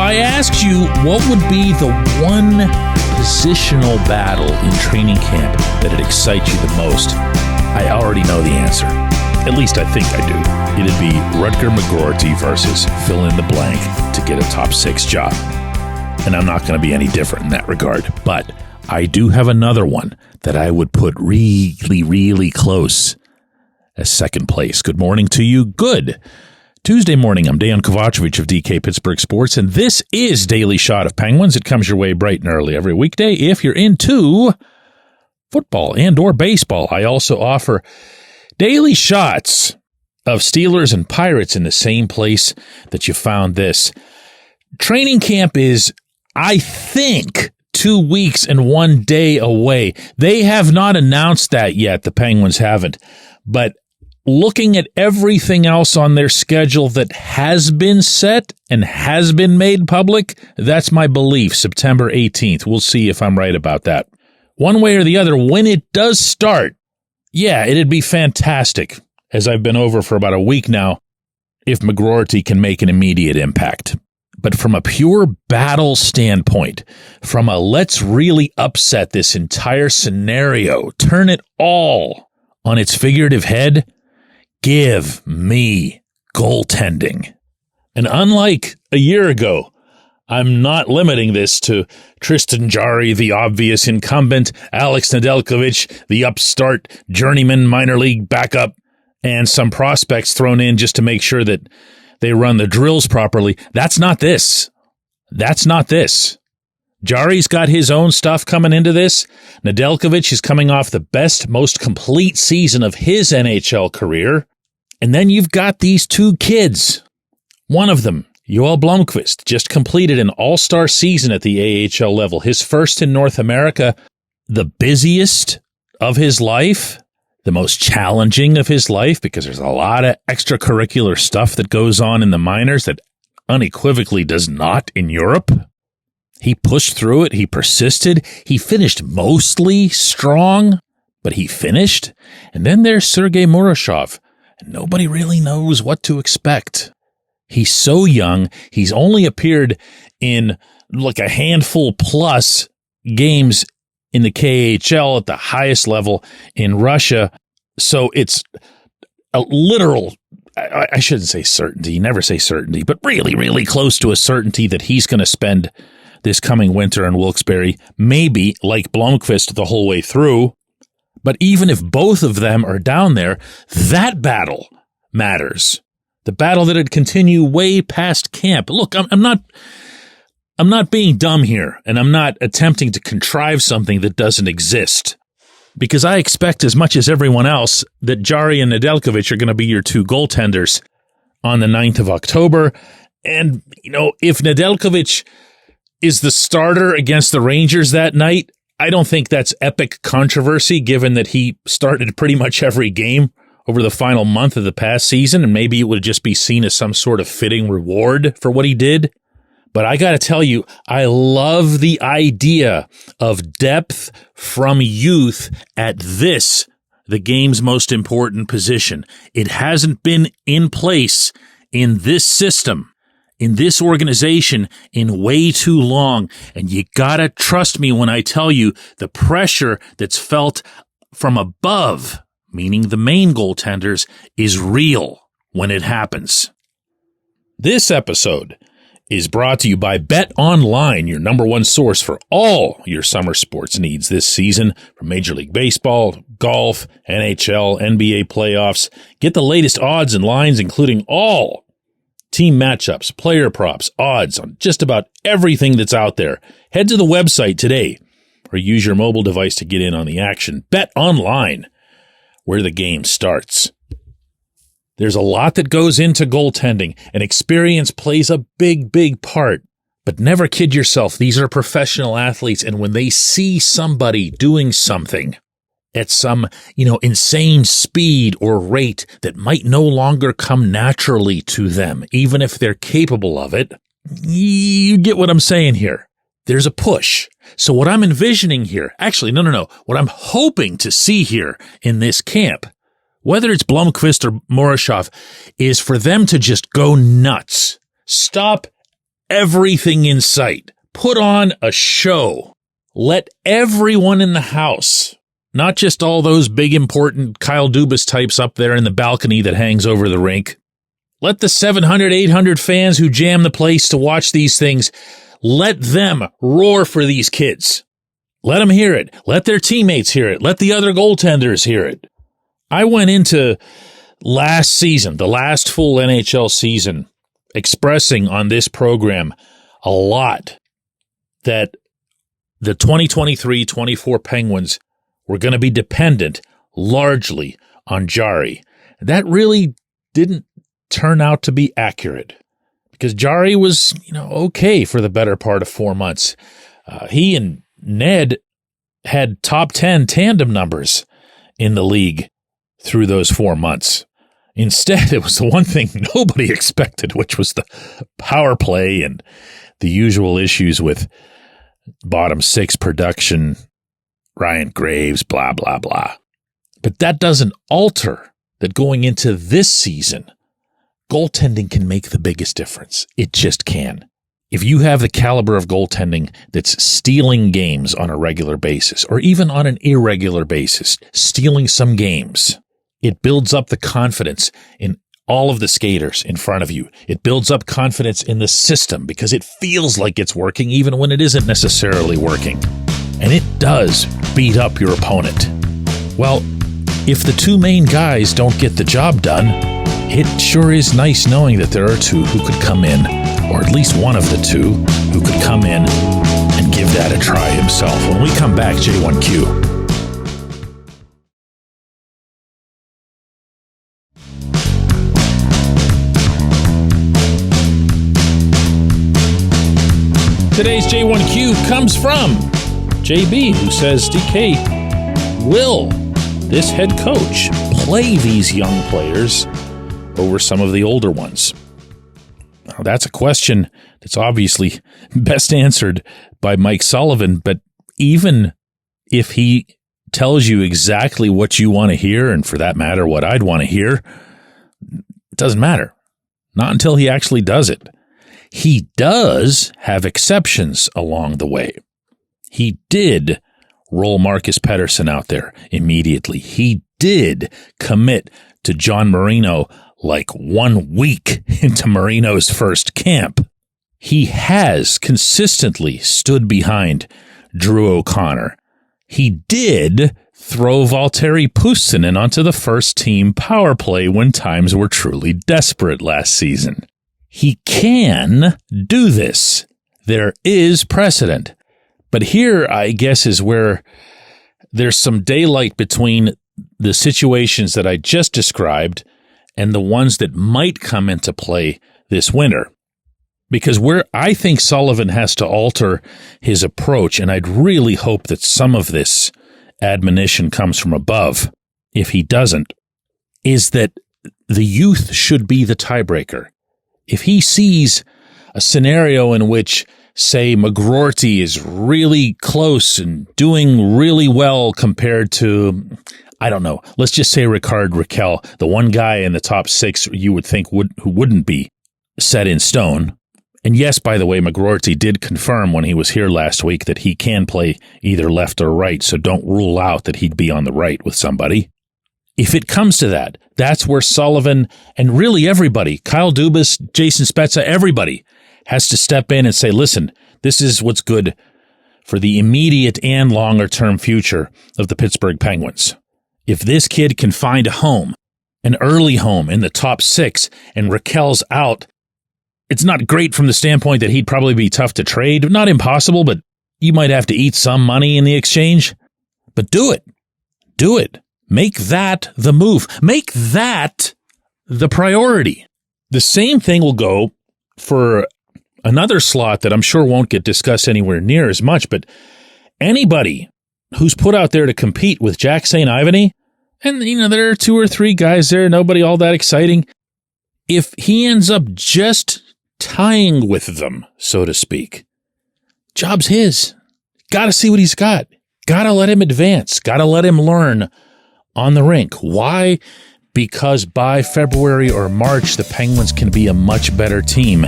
I asked you what would be the one positional battle in training camp that'd excite you the most, I already know the answer. At least I think I do. It'd be Rutger McGroarty versus fill in the blank to get a top 6 job. And I'm not going to be any different in that regard. But I do have another one that I would put really, really close as second place. Good morning to you. Good Tuesday morning. I'm Dejan Kovacevic of DK Pittsburgh Sports, and this is Daily Shot of Penguins. It comes your way bright and early every weekday if you're into football and or baseball. I also offer daily shots of Steelers and Pirates in the same place that you found this. Training camp is, I think, 2 weeks and 1 day away. They have not announced that yet. The Penguins haven't. But looking at everything else on their schedule that has been set and has been made public, that's my belief, September 18th. We'll see if I'm right about that. One way or the other, when it does start, yeah, it'd be fantastic, as I've been over for about a week now, if McGroarty can make an immediate impact. But from a pure battle standpoint, from a let's really upset this entire scenario, turn it all on its figurative head, give me goaltending. And unlike a year ago, I'm not limiting this to Tristan Jarry, the obvious incumbent, Alex Nedeljkovic, the upstart journeyman minor league backup, and some prospects thrown in just to make sure that they run the drills properly. That's not this. That's not this. Jarry's got his own stuff coming into this. Nedeljkovic is coming off the best, most complete season of his NHL career. And then you've got these two kids. One of them, Joel Blomqvist, just completed an all-star season at the AHL level. His first in North America, the busiest of his life, the most challenging of his life, because there's a lot of extracurricular stuff that goes on in the minors that unequivocally does not in Europe. He pushed through it. He persisted. He finished mostly strong, but he finished. And then there's Sergei Murashov, and nobody really knows what to expect. He's so young. He's only appeared in like a handful plus games in the KHL at the highest level in Russia. So it's a literal, I shouldn't say certainty, you never say certainty, but really, really close to a certainty that he's going to spend this coming winter in Wilkes-Barre, maybe like Blomqvist the whole way through. But even if both of them are down there, that battle matters. The battle that would continue way past camp. Look, I'm not being dumb here, and I'm not attempting to contrive something that doesn't exist. Because I expect, as much as everyone else, that Jarry and Nedeljkovic are going to be your two goaltenders on the 9th of October. And, you know, if Nedeljkovic is the starter against the Rangers that night, I don't think that's epic controversy, given that he started pretty much every game over the final month of the past season, and maybe it would just be seen as some sort of fitting reward for what he did. But I got to tell you, I love the idea of depth from youth at this, the game's most important position. It hasn't been in place in this system, in this organization, in way too long. And you got to trust me when I tell you the pressure that's felt from above, meaning the main goaltenders, is real when it happens. This episode is brought to you by Bet Online, your number one source for all your summer sports needs this season, from Major League Baseball, golf, NHL, NBA playoffs. Get the latest odds and lines, including all team matchups, player props, odds on just about everything that's out there. Head to the website today or use your mobile device to get in on the action. Bet Online, where the game starts. There's a lot that goes into goaltending, and experience plays a big, big part. But never kid yourself. These are professional athletes, and when they see somebody doing something at some, insane speed or rate that might no longer come naturally to them, even if they're capable of it, you get what I'm saying here. There's a push. So what I'm envisioning here, what I'm hoping to see here in this camp, whether it's Blomqvist or Murashov, is for them to just go nuts. Stop everything in sight. Put on a show. Let everyone in the house, not just all those big important Kyle Dubas types up there in the balcony that hangs over the rink. Let the 700, 800 fans who jam the place to watch these things, let them roar for these kids. Let them hear it. Let their teammates hear it. Let the other goaltenders hear it. I went into last season, the last full NHL season, expressing on this program a lot that the 2023-24 Penguins were going to be dependent largely on Jari. That really didn't turn out to be accurate because Jari was, okay for the better part of 4 months. He and Ned had top 10 tandem numbers in the league through those 4 months. Instead, it was the one thing nobody expected, which was the power play and the usual issues with bottom six production, Ryan Graves, blah, blah, blah. But that doesn't alter that going into this season, goaltending can make the biggest difference. It just can. If you have the caliber of goaltending that's stealing games on a regular basis, or even on an irregular basis, stealing some games, it builds up the confidence in all of the skaters in front of you. It builds up confidence in the system because it feels like it's working even when it isn't necessarily working. And it does beat up your opponent. Well, if the two main guys don't get the job done, it sure is nice knowing that there are two who could come in, or at least one of the two who could come in and give that a try himself. When we come back, J1Q. Today's J1Q comes from JB, who says, DK, will this head coach play these young players over some of the older ones? Now, that's a question that's obviously best answered by Mike Sullivan, but even if he tells you exactly what you want to hear, and for that matter, what I'd want to hear, it doesn't matter. Not until he actually does it. He does have exceptions along the way. He did roll Marcus Pettersson out there immediately. He did commit to John Marino like 1 week into Marino's first camp. He has consistently stood behind Drew O'Connor. He did throw Valtteri Puustinen onto the first team power play when times were truly desperate last season. He can do this. There is precedent. But here, I guess, is where there's some daylight between the situations that I just described and the ones that might come into play this winter. Because where I think Sullivan has to alter his approach, and I'd really hope that some of this admonition comes from above, if he doesn't, is that the youth should be the tiebreaker. If he sees a scenario in which, say, McGroarty is really close and doing really well compared to, I don't know, let's just say Rickard Rakell, the one guy in the top six you would think who wouldn't be set in stone. And yes, by the way, McGroarty did confirm when he was here last week that he can play either left or right, so don't rule out that he'd be on the right with somebody. If it comes to that, that's where Sullivan and really everybody, Kyle Dubas, Jason Spezza, everybody has to step in and say, listen, this is what's good for the immediate and longer term future of the Pittsburgh Penguins. If this kid can find a home, an early home in the top six, and Rakell's out, it's not great from the standpoint that he'd probably be tough to trade. Not impossible, but you might have to eat some money in the exchange. But do it. Do it. Make that the move. Make that the priority. The same thing will go for another slot that I'm sure won't get discussed anywhere near as much, but anybody who's put out there to compete with Jack St. Ivany, and there are 2 or 3 guys there, nobody all that exciting. If he ends up just tying with them, so to speak, job's his. Got to see what he's got. Got to let him advance. Got to let him learn on the rink. Why? Because by February or March, the Penguins can be a much better team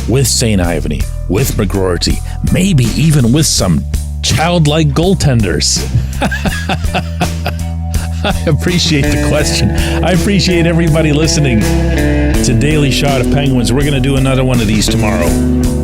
with St. Ivany, with McGroarty, maybe even with some childlike goaltenders? I appreciate the question. I appreciate everybody listening to Daily Shot of Penguins. We're going to do another one of these tomorrow.